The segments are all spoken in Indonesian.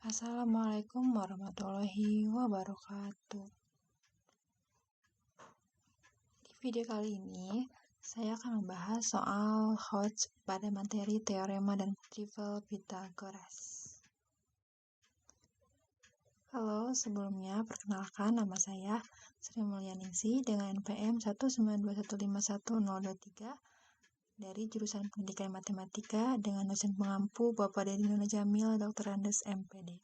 Assalamualaikum warahmatullahi wabarakatuh. Di video kali ini, saya akan membahas soal Hodge pada materi teorema dan triple Pythagoras. Halo, sebelumnya perkenalkan nama saya Sri Mulyaningsih dengan NPM 192151023 dari jurusan Pendidikan Matematika dengan dosen pengampu Bapak Dedi Nurul Jamil, Dr. Andes, MPD.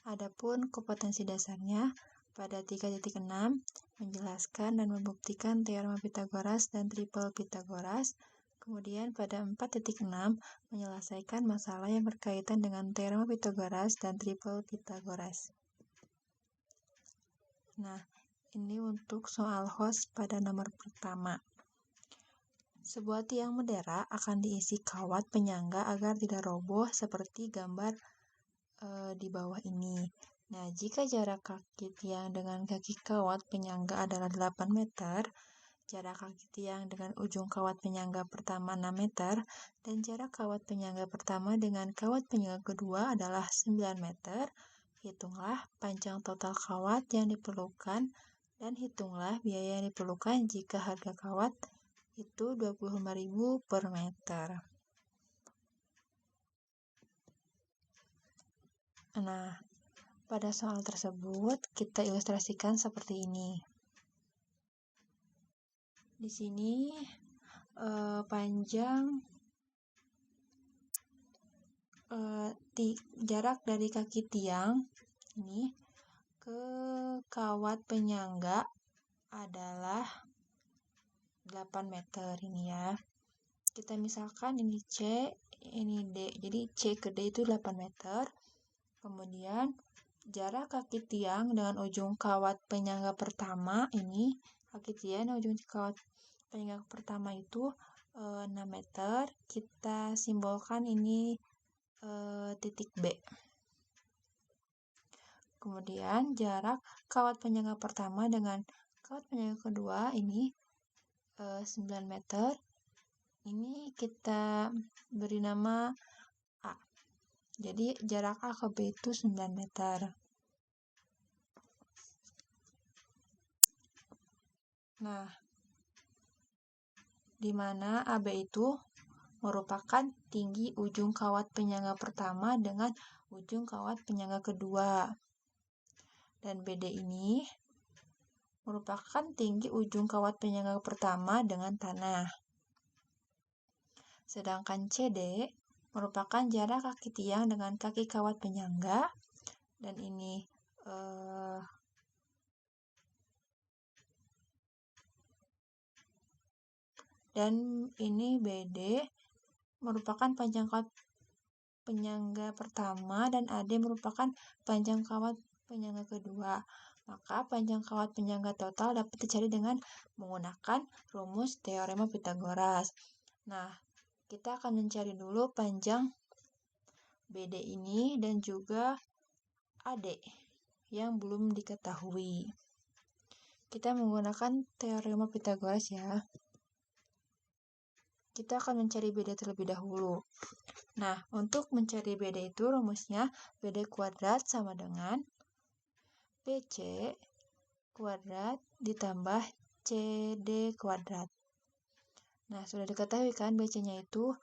Adapun kompetensi dasarnya pada 3.6 menjelaskan dan membuktikan teorema Pythagoras dan triple Pythagoras. Kemudian pada 4.6 menyelesaikan masalah yang berkaitan dengan teorema Pythagoras dan triple Pythagoras. Nah, ini untuk soal Hodge pada nomor pertama. Sebuah tiang bendera akan diisi kawat penyangga agar tidak roboh seperti gambar di bawah ini. Nah, jika jarak kaki tiang dengan kaki kawat penyangga adalah 8 meter, jarak kaki tiang dengan ujung kawat penyangga pertama 6 meter, dan jarak kawat penyangga pertama dengan kawat penyangga kedua adalah 9 meter, hitunglah panjang total kawat yang diperlukan, dan hitunglah biaya yang diperlukan jika harga kawat itu 25.000 per meter. Nah, pada soal tersebut kita ilustrasikan seperti ini. Di sini panjang jarak dari kaki tiang ini ke kawat penyangga adalah 8 meter ini ya. Kita misalkan ini C, ini D. Jadi C ke D itu 8 meter. Kemudian jarak kaki tiang dengan ujung kawat penyangga pertama ini, kaki tiang dan ujung kawat penyangga pertama itu 6 meter. Kita simbolkan ini titik B. Kemudian jarak kawat penyangga pertama dengan kawat penyangga kedua ini 9 meter. Ini kita beri nama A. Jadi jarak A ke B itu 9 meter. Nah, di mana AB itu merupakan tinggi ujung kawat penyangga pertama dengan ujung kawat penyangga kedua. Dan BD ini merupakan tinggi ujung kawat penyangga pertama dengan tanah. Sedangkan CD merupakan jarak kaki tiang dengan kaki kawat penyangga, dan ini BD merupakan panjang kawat penyangga pertama dan AD merupakan panjang kawat penyangga kedua. Maka panjang kawat penyangga total dapat dicari dengan menggunakan rumus teorema Pythagoras. Nah, kita akan mencari dulu panjang BD ini dan juga AD yang belum diketahui. Kita menggunakan teorema Pythagoras ya. Kita akan mencari BD terlebih dahulu. Nah, untuk mencari BD itu rumusnya BD kuadrat sama dengan BC kuadrat ditambah CD kuadrat. Nah, sudah diketahui kan BC-nya itu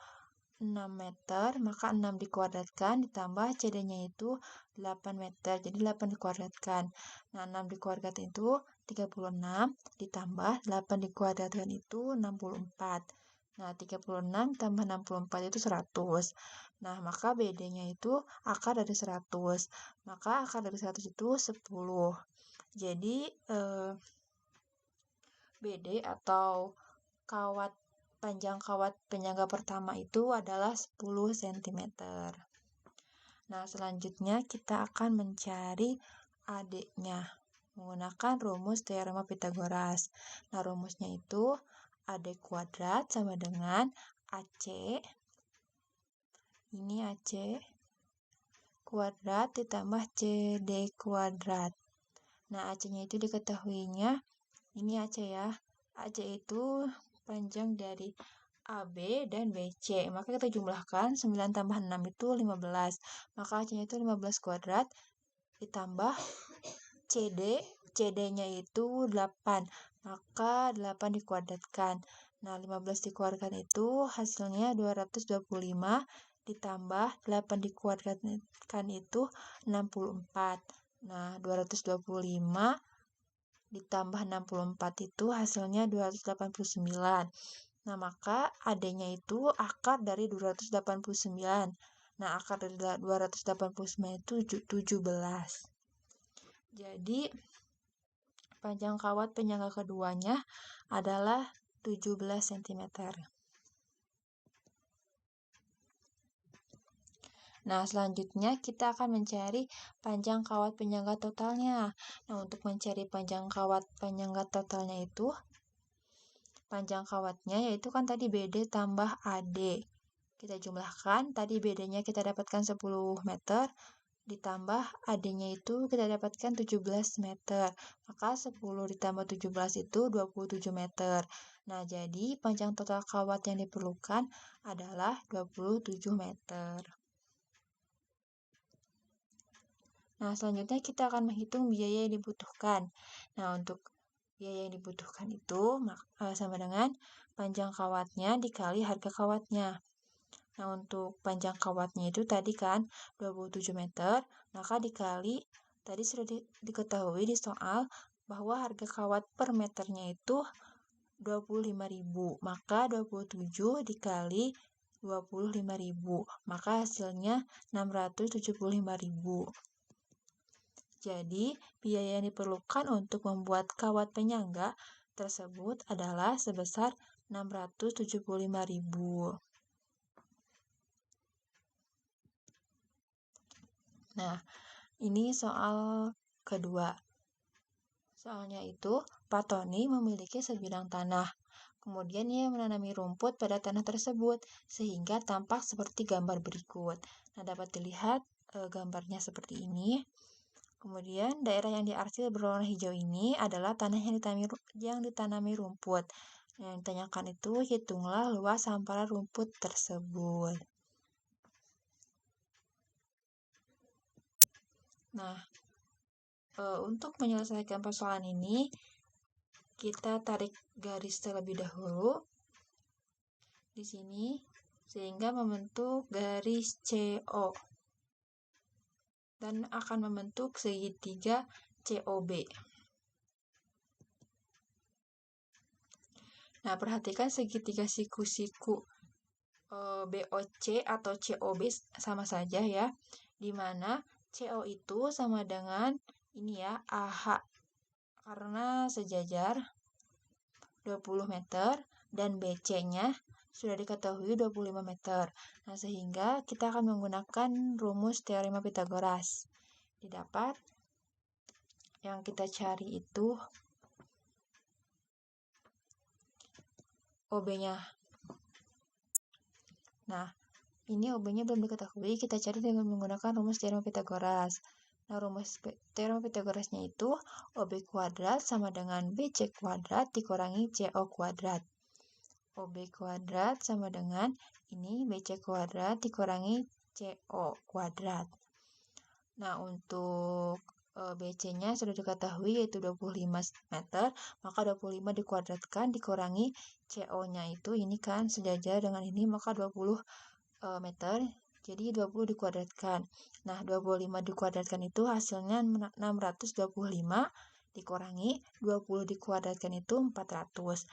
6 meter, maka 6 dikuadratkan ditambah CD-nya itu 8 meter, jadi 8 dikuadratkan. Nah, 6 dikuadratkan itu 36, ditambah 8 dikuadratkan itu 64. Nah, 36 tambah 64 itu 100. Nah, maka BD-nya itu akar dari 100. Maka akar dari 100 itu 10. Jadi, BD atau panjang kawat penyangga pertama itu adalah 10 cm. Nah, selanjutnya kita akan mencari AD-nya menggunakan rumus teorema Pythagoras. Nah, rumusnya itu AD kuadrat sama dengan AC. Ini AC kuadrat ditambah CD kuadrat. Nah, AC-nya itu diketahuinya ini AC ya. AC itu panjang dari AB dan BC. Maka kita jumlahkan 9 tambah 6 itu 15. Maka AC-nya itu 15 kuadrat ditambah CD. CD-nya itu 8. Maka 8 dikuadratkan. Nah, 15 dikuadratkan itu hasilnya 225 ditambah 8 dikuadratkan itu 64. Nah, 225 ditambah 64 itu hasilnya 289. Nah, maka AD-nya itu akar dari 289. Nah, akar dari 289 itu 17. Jadi, panjang kawat penyangga keduanya adalah 17 cm. Nah, selanjutnya kita akan mencari panjang kawat penyangga totalnya. Nah, untuk mencari panjang kawat penyangga totalnya itu, panjang kawatnya yaitu kan tadi BD tambah AD. Kita jumlahkan, tadi BD-nya kita dapatkan 10 meter, ditambah AD-nya itu kita dapatkan 17 meter. Maka 10 ditambah 17 itu 27 meter. Nah, jadi panjang total kawat yang diperlukan adalah 27 meter. Nah, selanjutnya kita akan menghitung biaya yang dibutuhkan. Nah, untuk biaya yang dibutuhkan itu sama dengan panjang kawatnya dikali harga kawatnya. Nah, untuk panjang kawatnya itu tadi kan 27 meter, maka dikali, tadi sudah diketahui di soal bahwa harga kawat per meternya itu 25.000. Maka 27 dikali 25.000, maka hasilnya 675.000. Jadi, biaya yang diperlukan untuk membuat kawat penyangga tersebut adalah sebesar 675.000. Nah, ini soal kedua. Soalnya itu, Pak Tony memiliki sebidang tanah. Kemudian ia menanami rumput pada tanah tersebut, sehingga tampak seperti gambar berikut. Nah, dapat dilihat gambarnya seperti ini. Kemudian, daerah yang diarsir berwarna hijau ini adalah tanah yang ditanami rumput. Yang ditanyakan itu, hitunglah luas hamparan rumput tersebut. Nah, untuk menyelesaikan persoalan ini, kita tarik garis terlebih dahulu di sini, sehingga membentuk garis CO. Dan akan membentuk segitiga COB. Nah, perhatikan segitiga siku-siku BOC atau COB sama saja ya, di mana CO itu sama dengan ini ya, AH, karena sejajar 20 meter, dan BC-nya sudah diketahui 25 meter. Nah, sehingga kita akan menggunakan rumus teorema Pythagoras. Didapat yang kita cari itu OB-nya. Nah, ini OB-nya belum diketahui, kita cari dengan menggunakan rumus teorema Pythagoras. Nah, rumus teorema Pythagorasnya itu OB kuadrat sama dengan BC kuadrat dikurangi CO kuadrat. OB kuadrat sama dengan ini BC kuadrat dikurangi CO kuadrat. Nah, untuk BC-nya sudah diketahui yaitu 25 meter, maka 25 dikuadratkan dikurangi CO-nya itu ini kan sejajar dengan ini, maka 20 meter, jadi 20 dikuadratkan. Nah, 25 dikuadratkan itu hasilnya 625 dikurangi 20 dikuadratkan itu 400.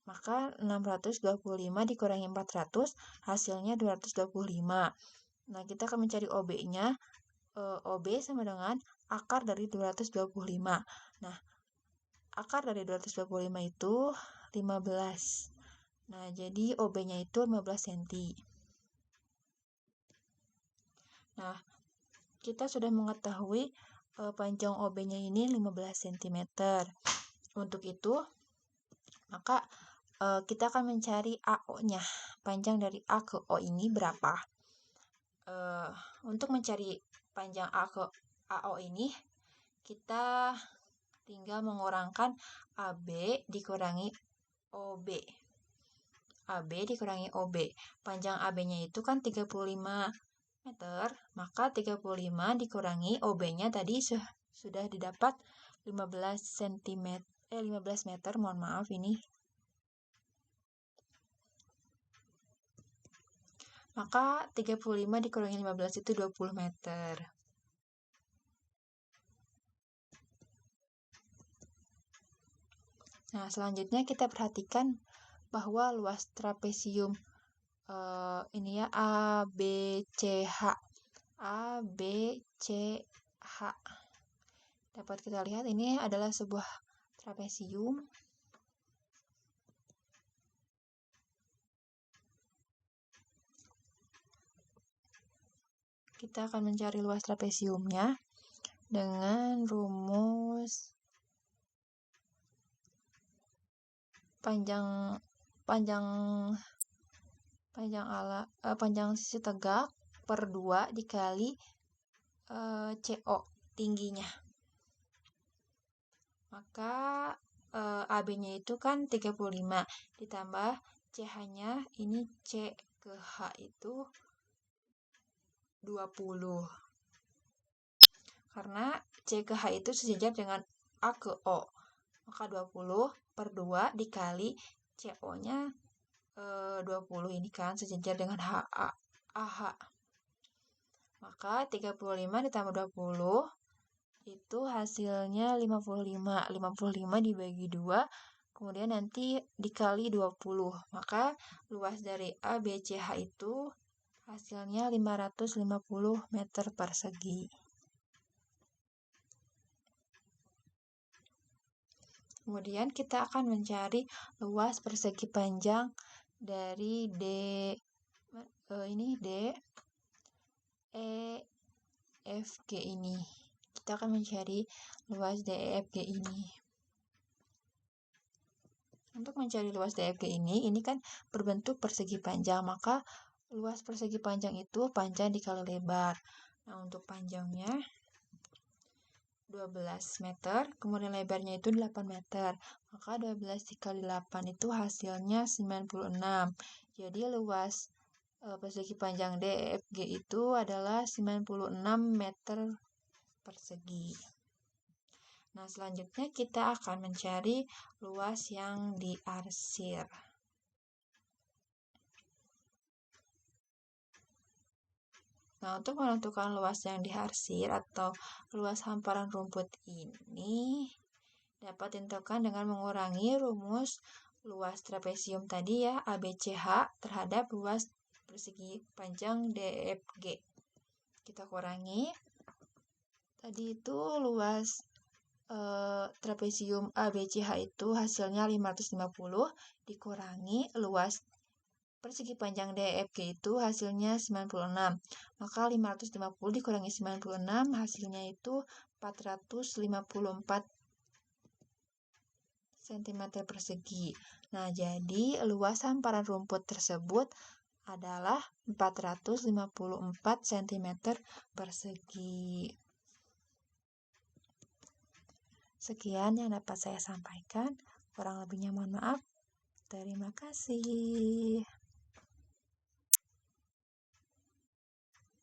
Maka 625 dikurangi 400 hasilnya 225. Nah, kita akan mencari OB-nya. OB sama dengan akar dari 225. Nah, akar dari 225 itu 15. Nah, jadi OB-nya itu 15 cm. Nah, kita sudah mengetahui panjang OB-nya ini 15 cm. Untuk itu, maka kita akan mencari AO-nya. Panjang dari A ke O ini berapa? Untuk mencari panjang A ke AO ini, kita tinggal mengurangkan AB dikurangi OB. AB dikurangi OB. Panjang AB-nya itu kan 35 meter, maka 35 dikurangi OB-nya tadi sudah didapat 15 cm, 15 meter, mohon maaf ini. Maka 35 dikurangi 15 itu 20 meter. Nah, selanjutnya kita perhatikan bahwa luas trapesium ini ya ABCH. ABCH. Dapat kita lihat ini adalah sebuah trapesium. Kita akan mencari luas trapesiumnya dengan rumus panjang sisi tegak per 2 dikali CO tingginya. Maka AB-nya itu kan 35 ditambah CH-nya ini C ke H itu 20. Karena C ke H itu sejajar dengan A ke O. Maka 20 per 2 dikali CO-nya 20 ini kan sejajar dengan AH. Maka 35 ditambah 20 itu hasilnya 55. 55 dibagi 2, kemudian nanti dikali 20. Maka luas dari ABCH itu hasilnya 550 meter persegi. Kemudian kita akan mencari luas persegi panjang dari DEFG ini. Kita akan mencari luas DEFG ini. Untuk mencari luas DEFG ini kan berbentuk persegi panjang, maka luas persegi panjang itu panjang dikali lebar. Nah, untuk panjangnya 12 meter, kemudian lebarnya itu 8 meter. Maka 12 dikali 8 itu hasilnya 96. Jadi luas persegi panjang DEFG itu adalah 96 meter persegi. Nah, selanjutnya kita akan mencari luas yang diarsir. Nah, untuk menentukan luas yang diarsir atau luas hamparan rumput ini dapat ditentukan dengan mengurangi rumus luas trapesium tadi ya, ABCH terhadap luas persegi panjang DEFG. Kita kurangi. Tadi itu luas trapesium ABCH itu hasilnya 550 dikurangi luas persegi panjang DEFG itu hasilnya 96. Maka 550 dikurangi 96 hasilnya itu 454 cm persegi. Nah, jadi luas hamparan rumput tersebut adalah 454 cm persegi. Sekian yang dapat saya sampaikan. Kurang lebihnya mohon maaf. Terima kasih.